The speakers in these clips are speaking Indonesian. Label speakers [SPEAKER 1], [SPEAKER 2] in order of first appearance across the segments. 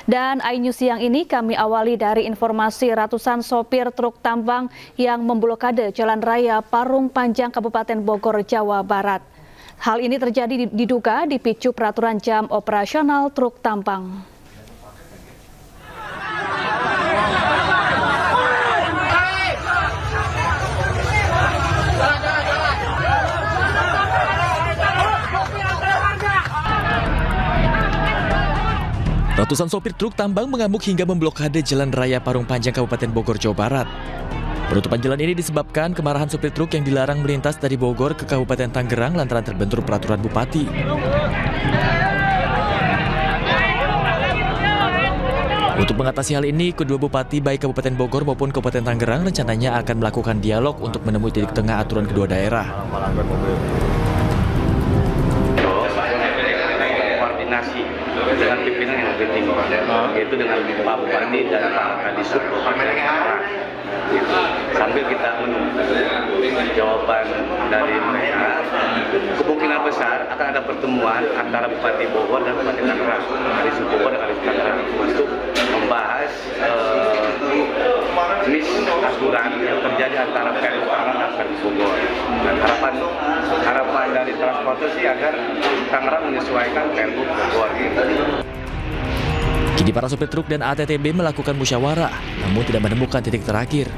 [SPEAKER 1] Dan iNews siang ini kami awali dari informasi ratusan sopir truk tambang yang memblokade Jalan Raya Parung Panjang Kabupaten Bogor, Jawa Barat. Hal ini terjadi diduga dipicu peraturan jam operasional truk tambang.
[SPEAKER 2] Ratusan sopir truk tambang mengamuk hingga memblokade Jalan Raya Parung Panjang Kabupaten Bogor, Jawa Barat. Penutupan jalan ini disebabkan kemarahan sopir truk yang dilarang melintas dari Bogor ke Kabupaten Tangerang lantaran terbentur peraturan bupati. Untuk mengatasi hal ini, kedua bupati baik Kabupaten Bogor maupun Kabupaten Tangerang rencananya akan melakukan dialog untuk menemui titik tengah aturan kedua daerah.
[SPEAKER 3] Koordinasi dengan pimpinan yang lebih tinggi, yaitu dengan Pak Bupati dan Pak Kadisub, sambil kita menunggu jawaban dari mereka. Kemungkinan besar akan ada pertemuan antara Bupati Bogor dan Bupati Tangerang, Kadisub Bogor dan Kadisub Tangerang, untuk membahas aturan yang terjadi antara Pemkab Tangerang dan Kadisub Bogor. Dan harapan dari transportasi agar Tangerang menyesuaikan Pemkab Bogor.
[SPEAKER 2] Kini para sopir truk dan ATTB melakukan musyawarah, namun tidak menemukan titik terakhir.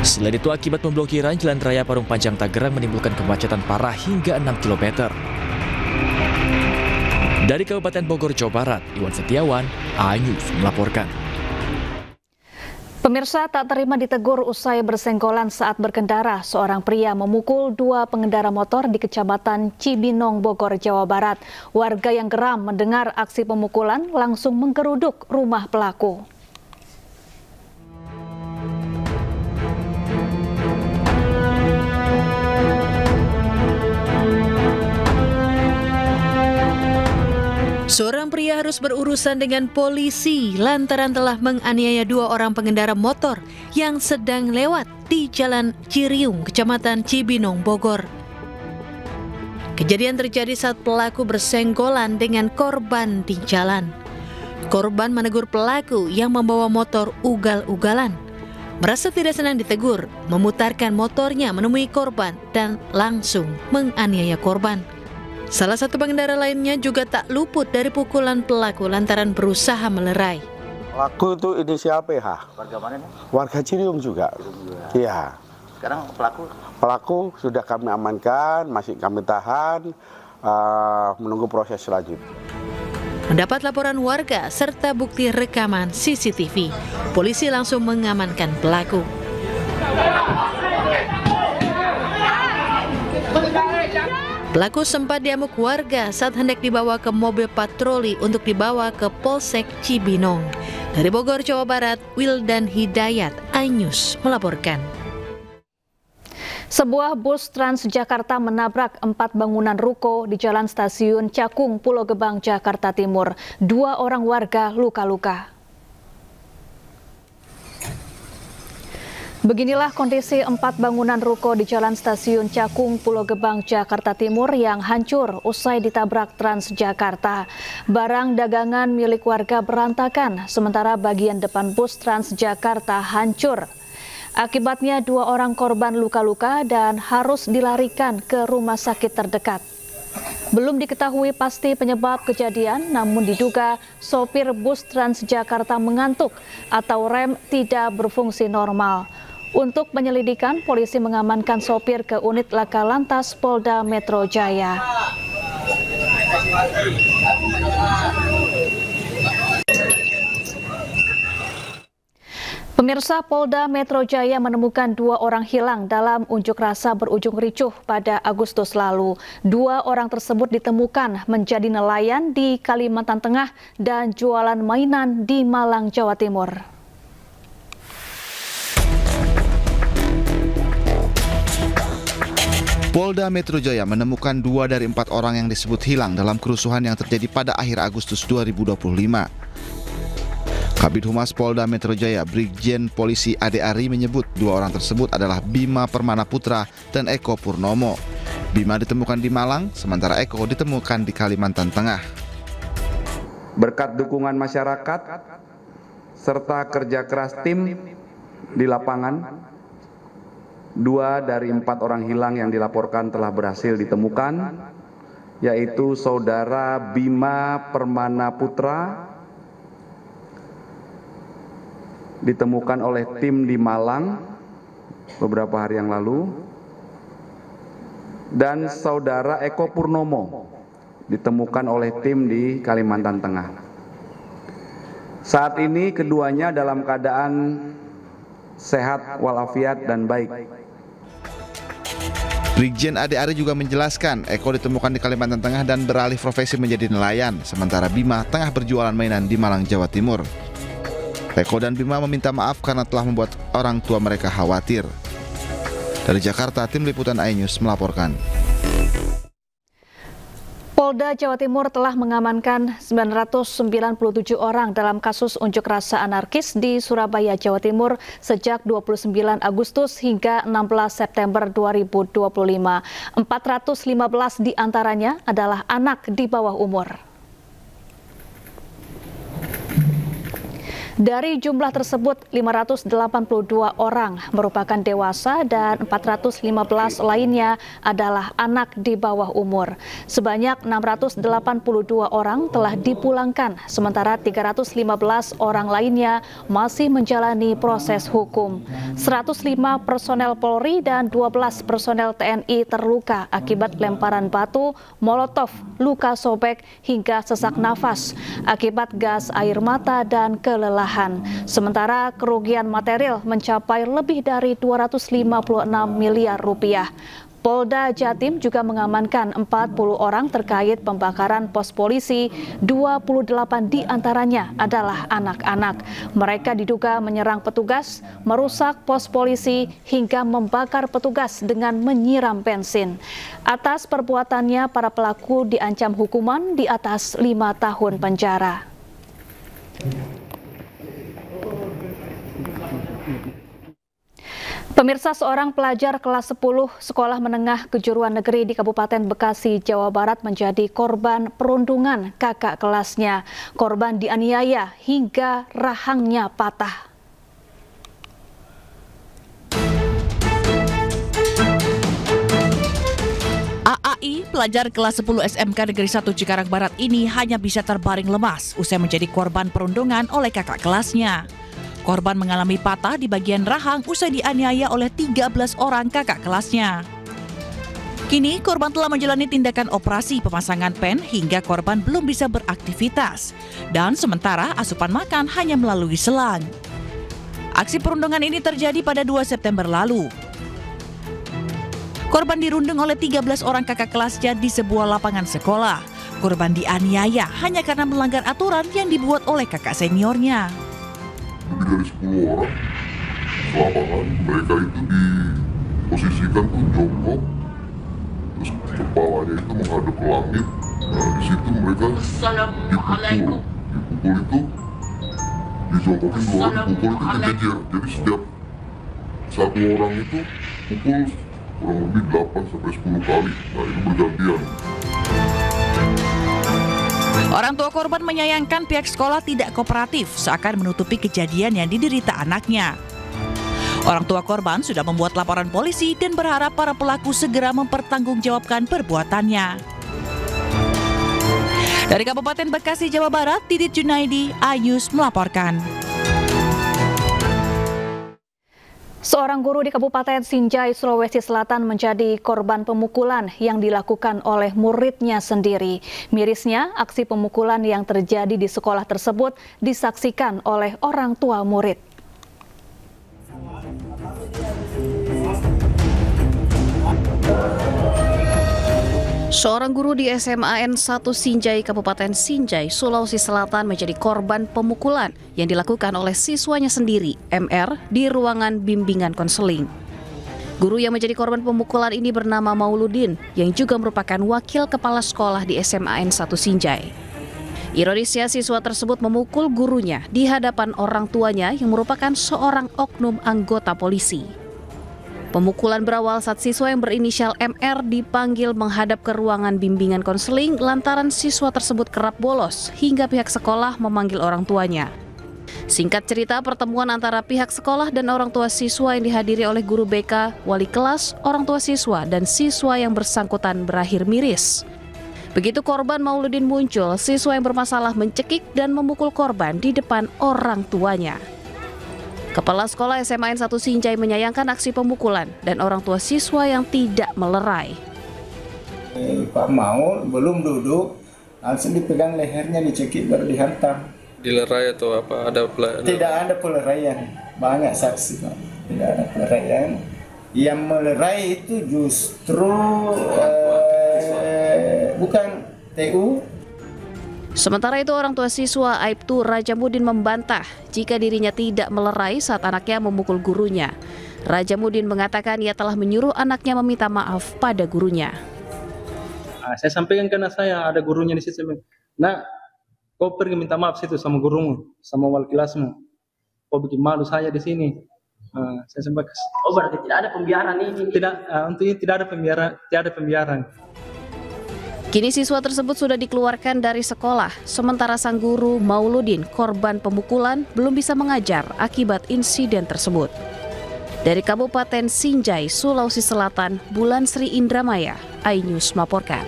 [SPEAKER 2] Selain itu, akibat pemblokiran Jalan Raya Parung Panjang Tangerang menimbulkan kemacetan parah hingga 6 km. Dari Kabupaten Bogor, Jawa Barat, Iwan Setiawan, iNews melaporkan.
[SPEAKER 1] Pemirsa, tak terima ditegur usai bersenggolan saat berkendara, seorang pria memukul dua pengendara motor di Kecamatan Cibinong, Bogor, Jawa Barat. Warga yang geram mendengar aksi pemukulan langsung menggeruduk rumah pelaku.
[SPEAKER 4] Seorang pria harus berurusan dengan polisi lantaran telah menganiaya dua orang pengendara motor yang sedang lewat di Jalan Ciriung, Kecamatan Cibinong, Bogor. Kejadian terjadi saat pelaku bersenggolan dengan korban di jalan. Korban menegur pelaku yang membawa motor ugal-ugalan. Merasa tidak senang ditegur, memutarkan motornya menemui korban dan langsung menganiaya korban. Salah satu pengendara lainnya juga tak luput dari pukulan pelaku lantaran berusaha melerai.
[SPEAKER 5] Pelaku itu inisial PH.
[SPEAKER 3] Warga mana nih?
[SPEAKER 5] Warga Ciriung juga. Iya.
[SPEAKER 3] Sekarang pelaku?
[SPEAKER 5] Pelaku sudah kami amankan, masih kami tahan, menunggu proses selanjutnya.
[SPEAKER 4] Mendapat laporan warga serta bukti rekaman CCTV, polisi langsung mengamankan pelaku. Pelaku sempat diamuk warga saat hendak dibawa ke mobil patroli untuk dibawa ke Polsek Cibinong. Dari Bogor, Jawa Barat, Wildan Hidayat, iNews melaporkan.
[SPEAKER 1] Sebuah bus Transjakarta menabrak 4 bangunan ruko di Jalan Stasiun Cakung, Pulau Gebang, Jakarta Timur. 2 orang warga luka-luka. Beginilah kondisi 4 bangunan ruko di Jalan Stasiun Cakung, Pulau Gebang, Jakarta Timur yang hancur usai ditabrak Transjakarta. Barang dagangan milik warga berantakan, sementara bagian depan bus Transjakarta hancur. Akibatnya 2 orang korban luka-luka dan harus dilarikan ke rumah sakit terdekat. Belum diketahui pasti penyebab kejadian, namun diduga sopir bus Transjakarta mengantuk atau rem tidak berfungsi normal. Untuk penyelidikan, polisi mengamankan sopir ke unit Laka Lantas Polda Metro Jaya. Pemirsa, Polda Metro Jaya menemukan 2 orang hilang dalam unjuk rasa berujung ricuh pada Agustus lalu. 2 orang tersebut ditemukan menjadi nelayan di Kalimantan Tengah dan jualan mainan di Malang, Jawa Timur.
[SPEAKER 6] Polda Metro Jaya menemukan 2 dari 4 orang yang disebut hilang dalam kerusuhan yang terjadi pada akhir Agustus 2025. Kabid Humas Polda Metro Jaya, Brigjen Polisi Ade Ari menyebut 2 orang tersebut adalah Bima Permana Putra dan Eko Purnomo. Bima ditemukan di Malang, sementara Eko ditemukan di Kalimantan Tengah.
[SPEAKER 7] Berkat dukungan masyarakat serta kerja keras tim di lapangan, 2 dari 4 orang hilang yang dilaporkan telah berhasil ditemukan, yaitu Saudara Bima Permana Putra, ditemukan oleh tim di Malang beberapa hari yang lalu, dan Saudara Eko Purnomo ditemukan oleh tim di Kalimantan Tengah. Saat ini keduanya dalam keadaan sehat walafiat dan baik.
[SPEAKER 6] Brigjen Ade Ari juga menjelaskan Eko ditemukan di Kalimantan Tengah dan beralih profesi menjadi nelayan, sementara Bima tengah berjualan mainan di Malang, Jawa Timur. Eko dan Bima meminta maaf karena telah membuat orang tua mereka khawatir. Dari Jakarta, tim liputan iNews melaporkan.
[SPEAKER 1] Polda Jawa Timur telah mengamankan 997 orang dalam kasus unjuk rasa anarkis di Surabaya, Jawa Timur sejak 29 Agustus hingga 16 September 2025. 415 diantaranya adalah anak di bawah umur. Dari jumlah tersebut, 582 orang merupakan dewasa dan 415 lainnya adalah anak di bawah umur. Sebanyak 682 orang telah dipulangkan, sementara 315 orang lainnya masih menjalani proses hukum. 105 personel Polri dan 12 personel TNI terluka akibat lemparan batu, molotov, luka sobek, hingga sesak nafas akibat gas air mata dan kelelahan. Sementara kerugian material mencapai lebih dari 256 miliar rupiah. Polda Jatim juga mengamankan 40 orang terkait pembakaran pos polisi, 28 diantaranya adalah anak-anak. Mereka diduga menyerang petugas, merusak pos polisi, hingga membakar petugas dengan menyiram bensin. Atas perbuatannya, para pelaku diancam hukuman di atas 5 tahun penjara. Pemirsa, seorang pelajar kelas 10 sekolah menengah kejuruan negeri di Kabupaten Bekasi, Jawa Barat menjadi korban perundungan kakak kelasnya. Korban dianiaya hingga rahangnya patah.
[SPEAKER 8] AAI, pelajar kelas 10 SMK Negeri 1 Cikarang Barat ini hanya bisa terbaring lemas usai menjadi korban perundungan oleh kakak kelasnya. Korban mengalami patah di bagian rahang usai dianiaya oleh 13 orang kakak kelasnya. Kini korban telah menjalani tindakan operasi pemasangan pen hingga korban belum bisa beraktivitas. Dan sementara asupan makan hanya melalui selang. Aksi perundungan ini terjadi pada 2 September lalu. Korban dirundung oleh 13 orang kakak kelasnya di sebuah lapangan sekolah. Korban dianiaya hanya karena melanggar aturan yang dibuat oleh kakak seniornya.
[SPEAKER 9] Lebih dari 10 orang lapangan, mereka itu diposisikan tuh jongkok, terus kepalanya itu menghadap ke langit. Nah, di situ mereka dipukul itu dijongkokin 2 orang, dipukul itu berjejer. Jadi setiap satu orang itu pukul kurang lebih 8-10 kali. Nah, itu bergantian.
[SPEAKER 8] Orang tua korban menyayangkan pihak sekolah tidak kooperatif seakan menutupi kejadian yang diderita anaknya. Orang tua korban sudah membuat laporan polisi dan berharap para pelaku segera mempertanggungjawabkan perbuatannya. Dari Kabupaten Bekasi, Jawa Barat, Didit Junaidi, iNews melaporkan.
[SPEAKER 1] Seorang guru di Kabupaten Sinjai, Sulawesi Selatan menjadi korban pemukulan yang dilakukan oleh muridnya sendiri. Mirisnya, aksi pemukulan yang terjadi di sekolah tersebut disaksikan oleh orang tua murid.
[SPEAKER 10] Seorang guru di SMAN 1 Sinjai, Kabupaten Sinjai, Sulawesi Selatan menjadi korban pemukulan yang dilakukan oleh siswanya sendiri, MR, di ruangan bimbingan konseling. Guru yang menjadi korban pemukulan ini bernama Mauludin, yang juga merupakan wakil kepala sekolah di SMAN 1 Sinjai. Ironisnya, siswa tersebut memukul gurunya di hadapan orang tuanya yang merupakan seorang oknum anggota polisi. Pemukulan berawal saat siswa yang berinisial MR dipanggil menghadap ke ruangan bimbingan konseling lantaran siswa tersebut kerap bolos hingga pihak sekolah memanggil orang tuanya. Singkat cerita, pertemuan antara pihak sekolah dan orang tua siswa yang dihadiri oleh guru BK, wali kelas, orang tua siswa, dan siswa yang bersangkutan berakhir miris. Begitu korban Mauludin muncul, siswa yang bermasalah mencekik dan memukul korban di depan orang tuanya. Kepala Sekolah SMAN 1 Sinjai menyayangkan aksi pemukulan dan orang tua siswa yang tidak melerai.
[SPEAKER 11] Pak Maul belum duduk, langsung dipegang lehernya, dicekik baru dihantam.
[SPEAKER 12] Dilerai atau apa?
[SPEAKER 11] Tidak ada peleraian, banyak saksi Pak. Tidak ada peleraian. Yang melerai itu justru bukan TU.
[SPEAKER 10] Sementara itu orang tua siswa Aibtu Rajamudin membantah jika dirinya tidak melerai saat anaknya memukul gurunya. Rajamudin mengatakan ia telah menyuruh anaknya meminta maaf pada gurunya.
[SPEAKER 12] Saya sampaikan karena saya ada gurunya di situ. Nah, kau pergi minta maaf situ sama gurumu, sama wali kelasmu. Kau bikin malu saya di sini. Saya sampaikan.
[SPEAKER 13] Oh, berarti tidak ada pembiaran ini?
[SPEAKER 12] Tidak, untuk ini tidak ada pembiaran.
[SPEAKER 10] Kini siswa tersebut sudah dikeluarkan dari sekolah, sementara sang guru Mauludin, korban pemukulan, belum bisa mengajar akibat insiden tersebut. Dari Kabupaten Sinjai, Sulawesi Selatan, Bulan Sri Indramaya, iNews melaporkan.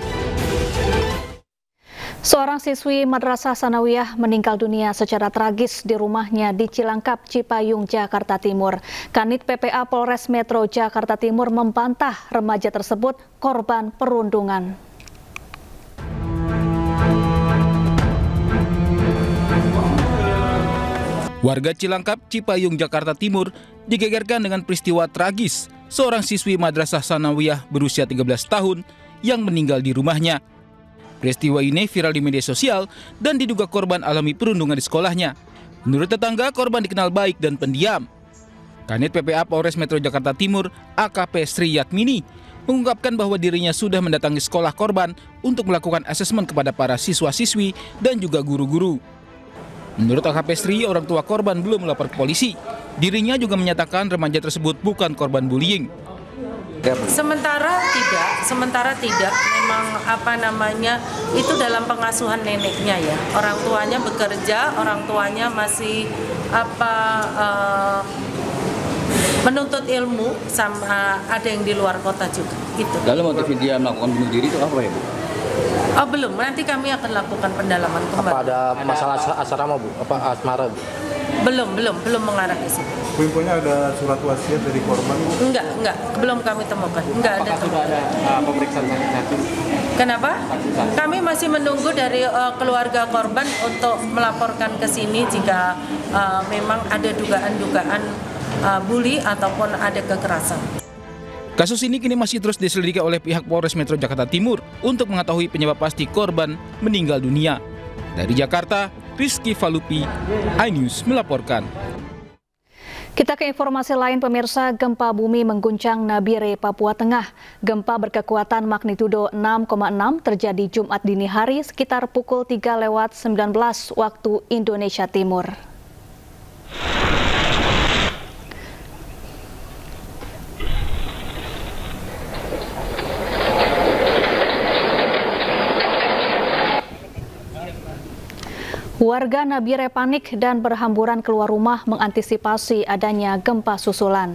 [SPEAKER 1] Seorang siswi Madrasah Sanawiyah meninggal dunia secara tragis di rumahnya di Cilangkap, Cipayung, Jakarta Timur. Kanit PPA Polres Metro Jakarta Timur membantah remaja tersebut korban perundungan.
[SPEAKER 14] Warga Cilangkap, Cipayung, Jakarta Timur digegerkan dengan peristiwa tragis seorang siswi Madrasah Sanawiyah berusia 13 tahun yang meninggal di rumahnya. Peristiwa ini viral di media sosial dan diduga korban alami perundungan di sekolahnya. Menurut tetangga, korban dikenal baik dan pendiam. Kanit PPA Polres Metro Jakarta Timur, AKP Sri Yatmini, mengungkapkan bahwa dirinya sudah mendatangi sekolah korban untuk melakukan asesmen kepada para siswa-siswi dan juga guru-guru. Menurut AKP Sri, orang tua korban belum melapor ke polisi. Dirinya juga menyatakan remaja tersebut bukan korban bullying.
[SPEAKER 15] Sementara tidak, memang itu dalam pengasuhan neneknya ya. Orang tuanya bekerja, orang tuanya masih menuntut ilmu, sama ada yang di luar kota juga. Gitu.
[SPEAKER 13] Lalu motif dia melakukan bunuh diri itu apa ya, Bu?
[SPEAKER 15] Oh, belum, nanti kami akan lakukan pendalaman kembali.
[SPEAKER 13] Apa ada masalah asrama, Bu? Apa asmara, Bu?
[SPEAKER 15] Belum mengarah ke situ.
[SPEAKER 16] Punya ada surat wasiat dari korban?
[SPEAKER 15] Enggak, belum kami temukan. Enggak ada.
[SPEAKER 13] Sudah ada pemeriksaan saksi?
[SPEAKER 15] Kenapa? Kami masih menunggu dari keluarga korban untuk melaporkan ke sini jika memang ada dugaan-dugaan bully ataupun ada kekerasan.
[SPEAKER 14] Kasus ini kini masih terus diselidiki oleh pihak Polres Metro Jakarta Timur untuk mengetahui penyebab pasti korban meninggal dunia. Dari Jakarta, Rizky Falupi, iNews melaporkan.
[SPEAKER 1] Kita ke informasi lain, pemirsa. Gempa bumi mengguncang Nabire, Papua Tengah. Gempa berkekuatan magnitudo 6,6 terjadi Jumat dini hari sekitar pukul 3:19 waktu Indonesia Timur. Warga Nabire panik dan berhamburan keluar rumah mengantisipasi adanya gempa susulan.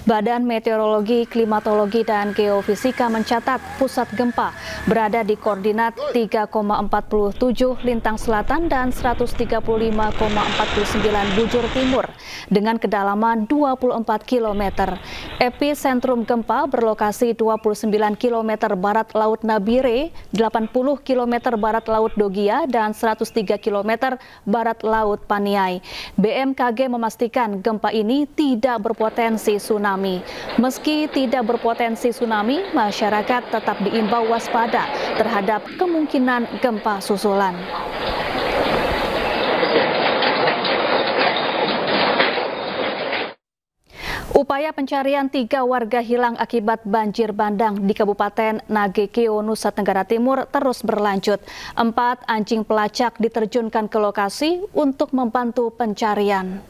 [SPEAKER 1] Badan Meteorologi, Klimatologi, dan Geofisika mencatat pusat gempa berada di koordinat 3,47 lintang selatan dan 135,49 bujur timur dengan kedalaman 24 km. Epicentrum gempa berlokasi 29 km barat Laut Nabire, 80 km barat Laut Dogia, dan 103 km barat Laut Paniai. BMKG memastikan gempa ini tidak berpotensi tsunami. Meski tidak berpotensi tsunami, masyarakat tetap diimbau waspada terhadap kemungkinan gempa susulan. Upaya pencarian 3 warga hilang akibat banjir bandang di Kabupaten Nagekeo, Nusa Tenggara Timur terus berlanjut. 4 anjing pelacak diterjunkan ke lokasi untuk membantu pencarian.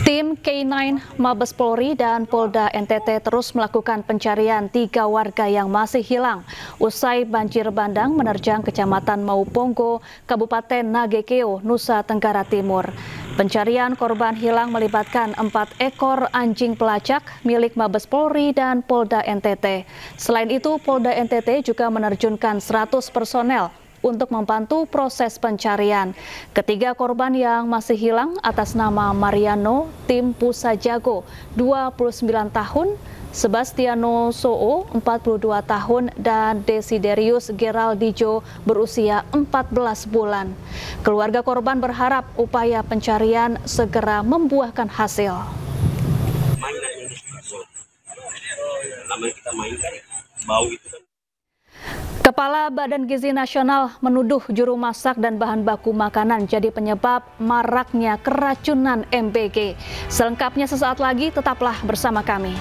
[SPEAKER 1] Tim Tim K9 Mabes Polri dan Polda NTT terus melakukan pencarian 3 warga yang masih hilang usai banjir bandang menerjang Kecamatan Mauponggo, Kabupaten Nagekeo, Nusa Tenggara Timur. Pencarian korban hilang melibatkan 4 ekor anjing pelacak milik Mabes Polri dan Polda NTT. Selain itu, Polda NTT juga menerjunkan 100 personel untuk membantu proses pencarian. Ketiga korban yang masih hilang atas nama Mariano Tim Pusajago, 29 tahun, Sebastiano Soo, 42 tahun, dan Desiderius Geraldijo berusia 14 bulan. Keluarga korban berharap upaya pencarian segera membuahkan hasil. Kepala Badan Gizi Nasional menuduh juru masak dan bahan baku makanan jadi penyebab maraknya keracunan MBG. Selengkapnya sesaat lagi, tetaplah bersama kami.